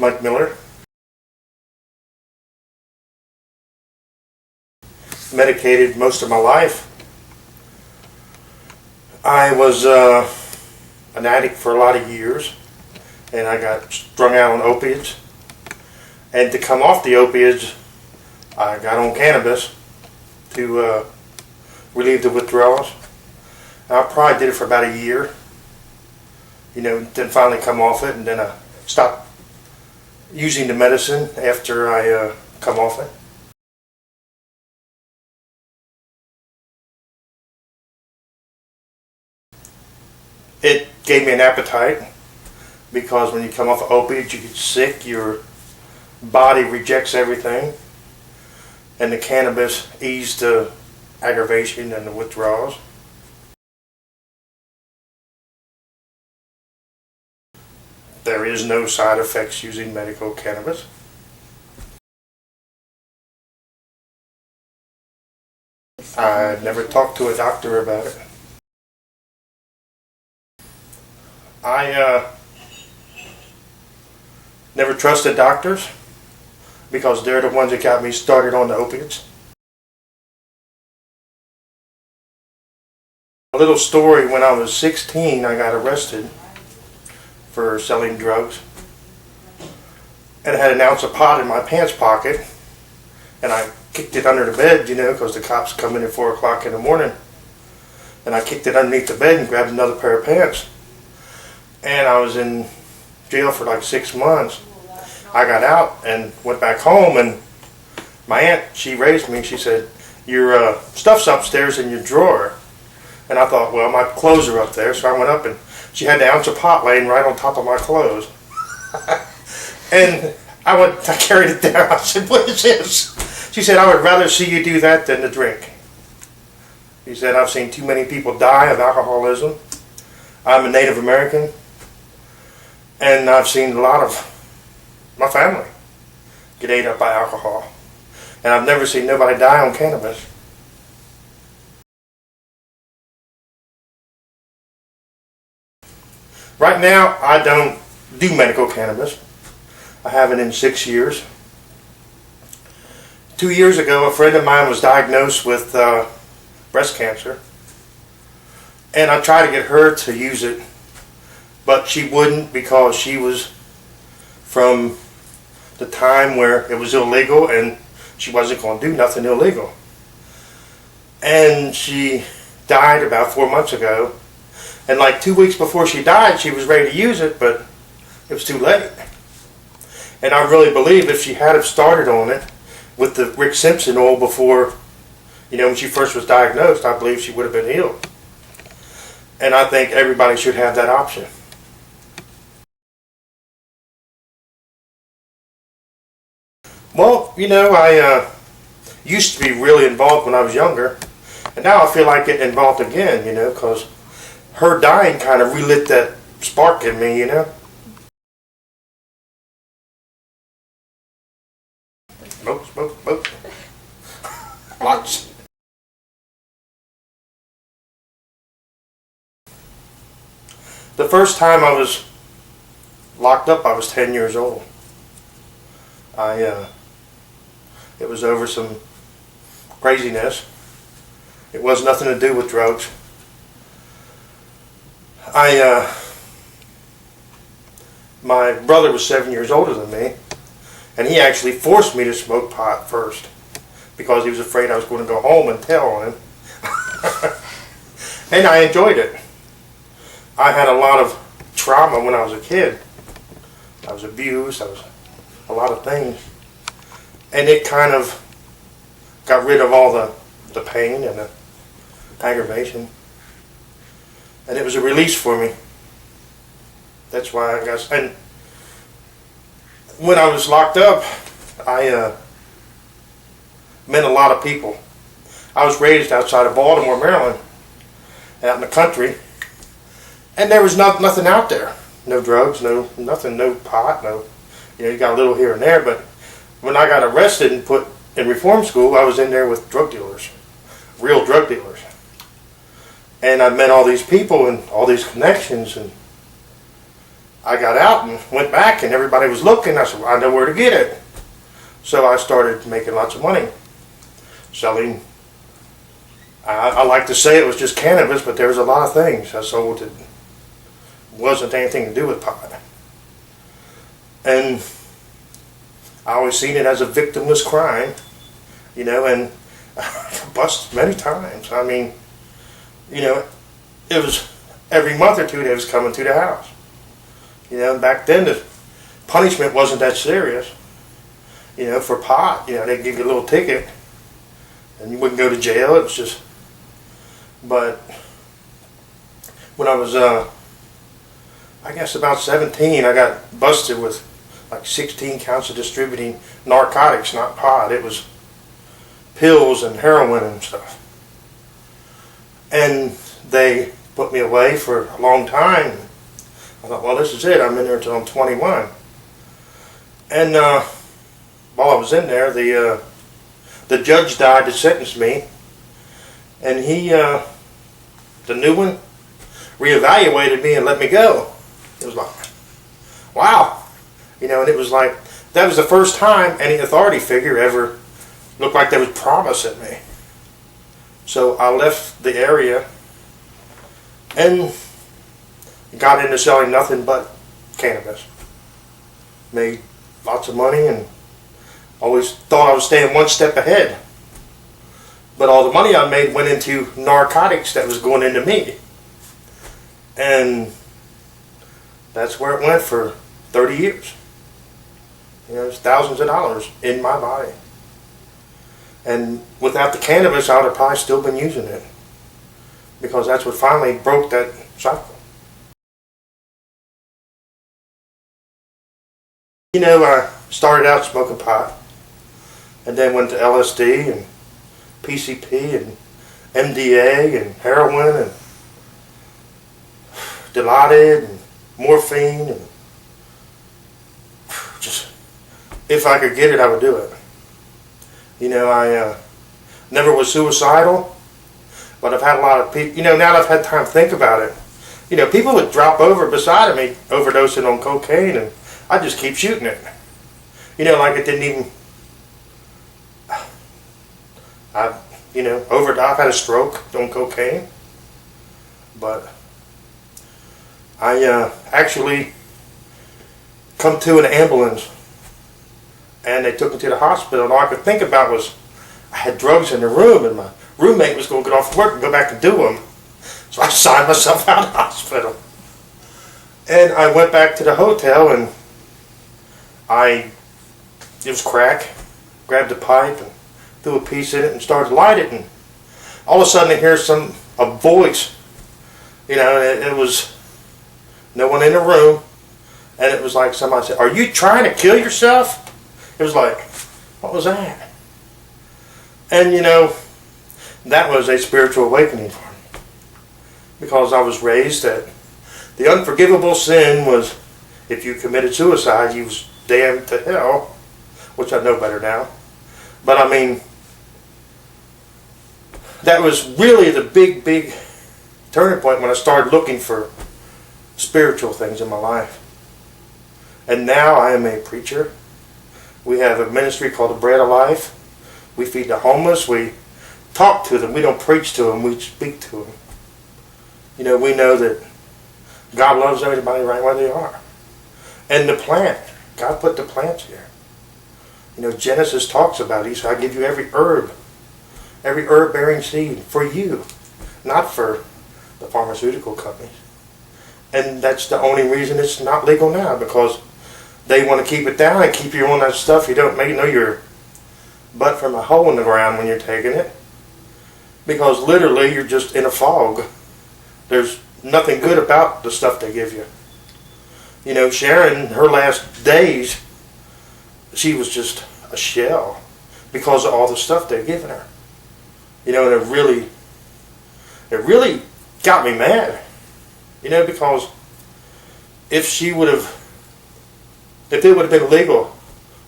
Mike Miller. Medicated most of my life. I was an addict for a lot of years, and I got strung out on opiates. And to come off the opiates, I got on cannabis to relieve the withdrawals. I probably did it for about a year. Then finally come off it, and then I stopped using the medicine after I come off it. It gave me an appetite, because when you come off of opiates, you get sick, your body rejects everything, and the cannabis eased the aggravation and the withdrawals. There is no side effects using medical cannabis. I've never talked to a doctor about it. I never trusted doctors, because they're the ones that got me started on the opiates. A little story: when I was 16, I got arrested for selling drugs, and I had an ounce of pot in my pants pocket, and I kicked it under the bed, because the cops come in at 4 o'clock in the morning, and I kicked it underneath the bed and grabbed another pair of pants. And I was in jail for like 6 months. I got out and went back home, and my aunt, she raised me. She said, "Your stuff's upstairs in your drawer." And I thought, well, my clothes are up there. So I went up, and she had the ounce of pot laying right on top of my clothes. And I carried it down. I said, "What is this?" She said, "I would rather see you do that than to drink." She said, "I've seen too many people die of alcoholism. I'm a Native American, and I've seen a lot of my family get ate up by alcohol. And I've never seen nobody die on cannabis." Right now, I don't do medical cannabis. I haven't in 6 years. 2 years ago, a friend of mine was diagnosed with breast cancer. And I tried to get her to use it, but she wouldn't, because she was from the time where it was illegal, and she wasn't going to do nothing illegal. And she died about 4 months ago. And like 2 weeks before she died, she was ready to use it, but it was too late. And I really believe if she had have started on it with the Rick Simpson oil before, when she first was diagnosed, I believe she would have been healed. And I think everybody should have that option. Well, I used to be really involved when I was younger, and now I feel like getting involved again, because her dying kind of relit that spark in me, Smoke. Lots. The first time I was locked up, I was 10 years old. It was over some craziness. It was nothing to do with drugs. My brother was 7 years older than me, and he actually forced me to smoke pot first, because he was afraid I was going to go home and tell on him. And I enjoyed it. I had a lot of trauma when I was a kid. I was abused. I was a lot of things. And it kind of got rid of all the pain and the aggravation. And it was a release for me. That's why I guess. And when I was locked up, I met a lot of people. I was raised outside of Baltimore, Maryland, out in the country. And there was nothing out there. No drugs, nothing, no pot, you got a little here and there. But when I got arrested and put in reform school, I was in there with drug dealers, real drug dealers. And I met all these people and all these connections, and I got out and went back, and everybody was looking. I said, well, I know where to get it. So I started making lots of money selling. I like to say it was just cannabis, but there was a lot of things I sold that wasn't anything to do with pot. And I always seen it as a victimless crime, you know, and busted many times. I mean, you know, it was every month or two they was coming to the house. You know, and back then the punishment wasn't that serious. You know, for pot, you know, they'd give you a little ticket and you wouldn't go to jail. It was just, but when I was, I guess about 17, I got busted with like 16 counts of distributing narcotics, not pot. It was pills and heroin and stuff. And they put me away for a long time. I thought, well, this is it. I'm in there until I'm 21. And while I was in there, the judge died to sentence me. And he, the new one, reevaluated me and let me go. It was like, wow. You know, and it was like, that was the first time any authority figure ever looked like they was promising me. So I left the area and got into selling nothing but cannabis. Made lots of money and always thought I was staying one step ahead. But all the money I made went into narcotics that was going into me. And that's where it went for 30 years. You know, it's thousands of dollars in my body. And without the cannabis, I would have probably still been using it. Because that's what finally broke that cycle. You know, I started out smoking pot. And then went to LSD and PCP and MDA and heroin and Dilaudid and morphine and just, if I could get it, I would do it. You know, I never was suicidal, but I've had a lot of people, you know, now that I've had time to think about it, you know, people would drop over beside of me overdosing on cocaine and I'd just keep shooting it. You know, like it didn't even, you know, I've had a stroke on cocaine, but I actually come to an ambulance and they took me to the hospital and all I could think about was I had drugs in the room and my roommate was going to get off work and go back and do them. So I signed myself out of the hospital. And I went back to the hotel and it was crack, grabbed a pipe and threw a piece in it and started to light it, and all of a sudden I hear a voice, you know, and it was no one in the room, and it was like somebody said, "Are you trying to kill yourself?" It was like, what was that? And you know, that was a spiritual awakening for me, because I was raised that the unforgivable sin was if you committed suicide, you was damned to hell, which I know better now. But I mean, that was really the big turning point when I started looking for spiritual things in my life. And now I am a preacher. We have a ministry called the Bread of Life. We feed the homeless. We talk to them. We don't preach to them. We speak to them. You know, we know that God loves everybody right where they are. And the plant, God put the plants here. You know, Genesis talks about it. He said, I give you every herb bearing seed for you, not for the pharmaceutical companies. And that's the only reason it's not legal now, because they want to keep it down and keep you on that stuff. You don't make your butt from a hole in the ground when you're taking it, because literally you're just in a fog. There's nothing good about the stuff they give you. You know, Sharon, her last days, she was just a shell because of all the stuff they've given her. You know, and it really got me mad. You know, because if it would have been legal,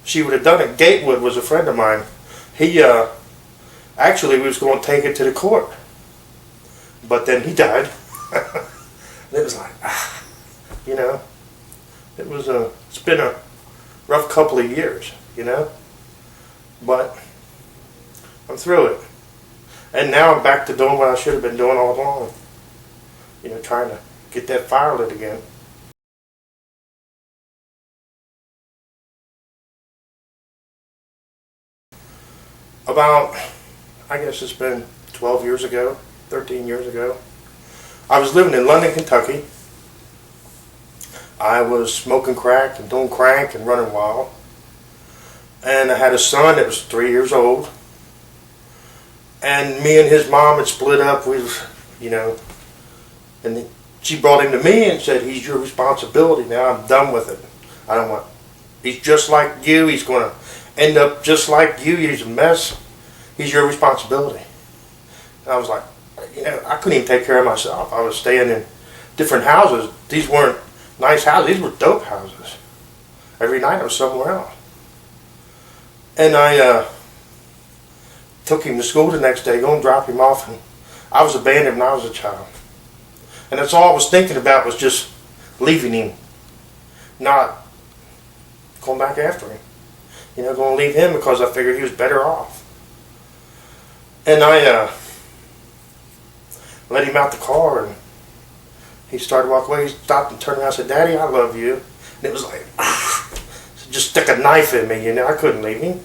she would have done it. Gatewood was a friend of mine. He actually was going to take it to the court, but then he died. And it was like, you know. It's been a rough couple of years, you know, but I'm through it. And now I'm back to doing what I should have been doing all along. You know, trying to get that fire lit again. About, I guess it's been 12 years ago, 13 years ago. I was living in London, Kentucky. I was smoking crack and doing crank and running wild. And I had a son that was 3 years old. And me and his mom had split up. We was, you know, and she brought him to me and said, he's your responsibility now. I'm done with it. I don't want, he's just like you. He's going to end up just like you. He's a mess. He's your responsibility. And I was like, you know, I couldn't even take care of myself. I was staying in different houses. These weren't nice houses. These were dope houses. Every night I was somewhere else. And I took him to school the next day, go and drop him off. And I was abandoned when I was a child. And that's all I was thinking about was just leaving him, not going back after him. You know, going to leave him because I figured he was better off. And I let him out the car, and he started walking away. He stopped and turned around and said, "Daddy, I love you." And it was like, just stuck a knife in me, you know. I couldn't leave him.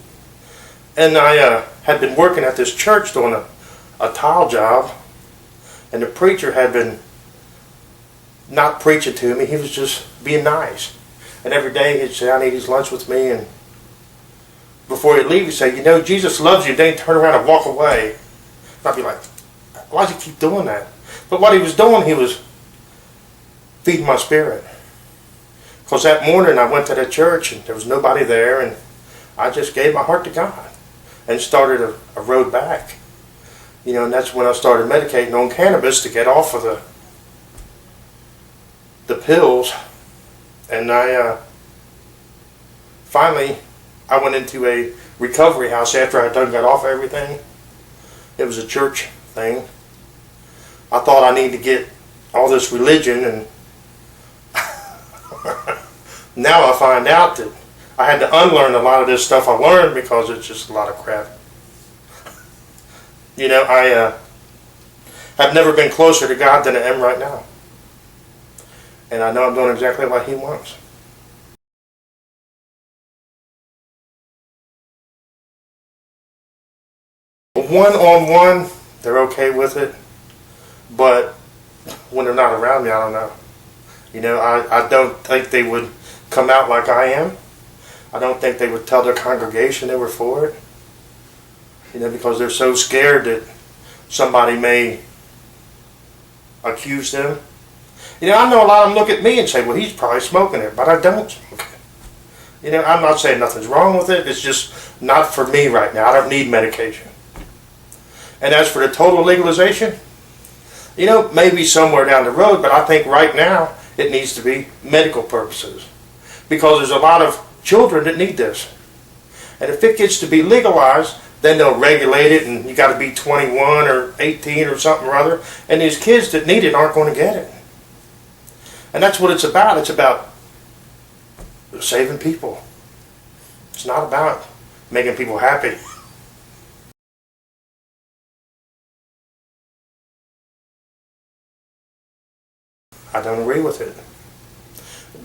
And I had been working at this church doing a tile job, and the preacher had been not preaching to me. He was just being nice. And every day he'd say, "I need his lunch with me." And before he'd leave, he'd say, "You know, Jesus loves you." Then he'd turn around and walk away. And I'd be like, why does he keep doing that? But what he was doing, he was feeding my spirit. Because that morning I went to that church and there was nobody there, and I just gave my heart to God and started a road back. You know, and that's when I started medicating on cannabis to get off of the pills. And I finally I went into a recovery house after I done got off everything. It was a church thing. I thought I needed to get all this religion, and now I find out that I had to unlearn a lot of this stuff I learned because it's just a lot of crap. You know, I have never been closer to God than I am right now. And I know I'm doing exactly what He wants. One-on-one, they're okay with it. But when they're not around me, I don't know. You know, I don't think they would come out like I am. I don't think they would tell their congregation they were for it. You know, because they're so scared that somebody may accuse them. You know, I know a lot of them look at me and say, well, he's probably smoking it, but I don't smoke it. You know, I'm not saying nothing's wrong with it. It's just not for me right now. I don't need medication. And as for the total legalization, you know, maybe somewhere down the road, but I think right now it needs to be medical purposes. Because there's a lot of children that need this. And if it gets to be legalized, then they'll regulate it, and you got to be 21 or 18 or something or other. And these kids that need it aren't going to get it. And that's what it's about. It's about saving people. It's not about making people happy. I don't agree with it.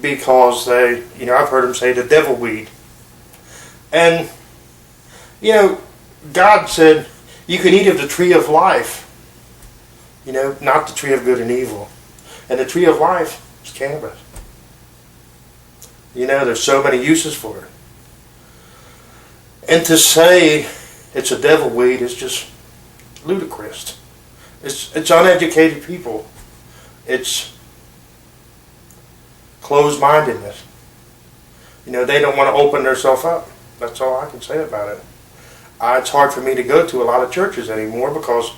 Because they, you know, I've heard them say the devil weed. And, you know, God said you can eat of the tree of life. You know, not the tree of good and evil. And the tree of life is cannabis. You know, there's so many uses for it. And to say it's a devil weed is just ludicrous. It's uneducated people. It's closed-mindedness. You know, they don't want to open themselves up. That's all I can say about it. It's hard for me to go to a lot of churches anymore because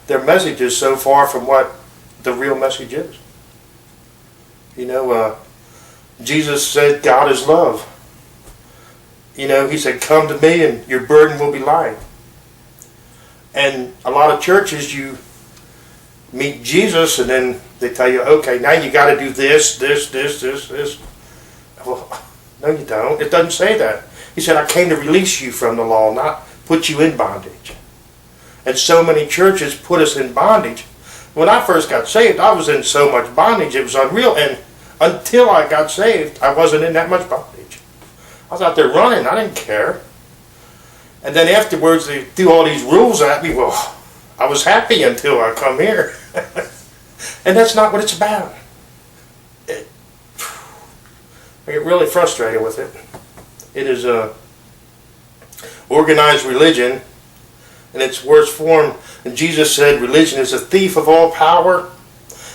their message is so far from what the real message is. You know, Jesus said God is love. You know, He said, come to me and your burden will be light. And a lot of churches, you meet Jesus and then they tell you, okay, now you got to do this. Well, no you don't. It doesn't say that. He said, I came to release you from the law, not put you in bondage. And so many churches put us in bondage. When I first got saved, I was in so much bondage, it was unreal. And until I got saved, I wasn't in that much bondage. I was out there running. I didn't care. And then afterwards, they threw all these rules at me. Well, I was happy until I come here. And that's not what it's about. I get really frustrated with it. It is a organized religion in its worst form. And Jesus said religion is a thief of all power.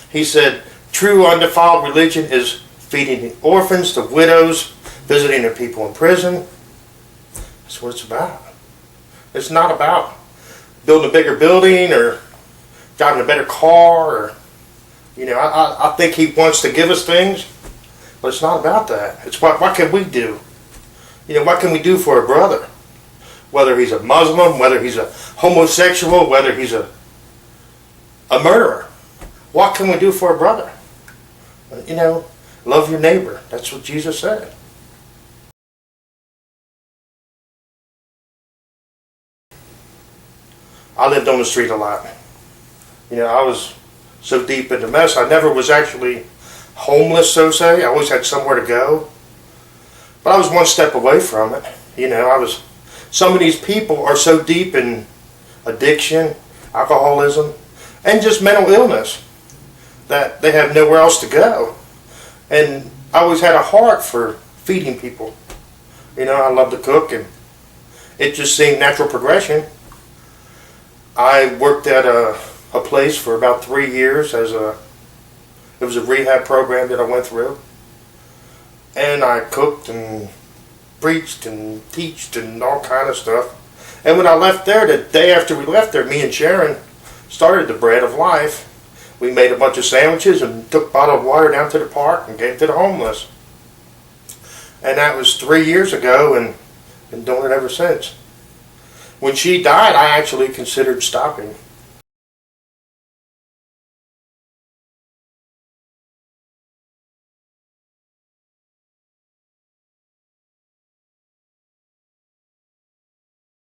He said true undefiled religion is feeding the orphans, the widows, visiting the people in prison. That's what it's about. It's not about building a bigger building or driving a better car. Or, I think he wants to give us things, but it's not about that. It's what can we do? What can we do for a brother? Whether he's a Muslim, whether he's a homosexual, whether he's a murderer. What can we do for a brother? Love your neighbor. That's what Jesus said. I lived on the street a lot. I was so deep in the mess. I never was actually homeless, so to say. I always had somewhere to go. But I was one step away from it. Some of these people are so deep in addiction, alcoholism, and just mental illness that they have nowhere else to go. And I always had a heart for feeding people. I love to cook, and it just seemed natural progression. I worked at a place for about 3 years it was a rehab program that I went through. And I cooked and preached and teached and all kind of stuff. And when I left there, the day after we left there, me and Sharon started the Bread of Life. We made a bunch of sandwiches and took bottled water down to the park and gave to the homeless. And that was 3 years ago, and been doing it ever since. When she died, I actually considered stopping.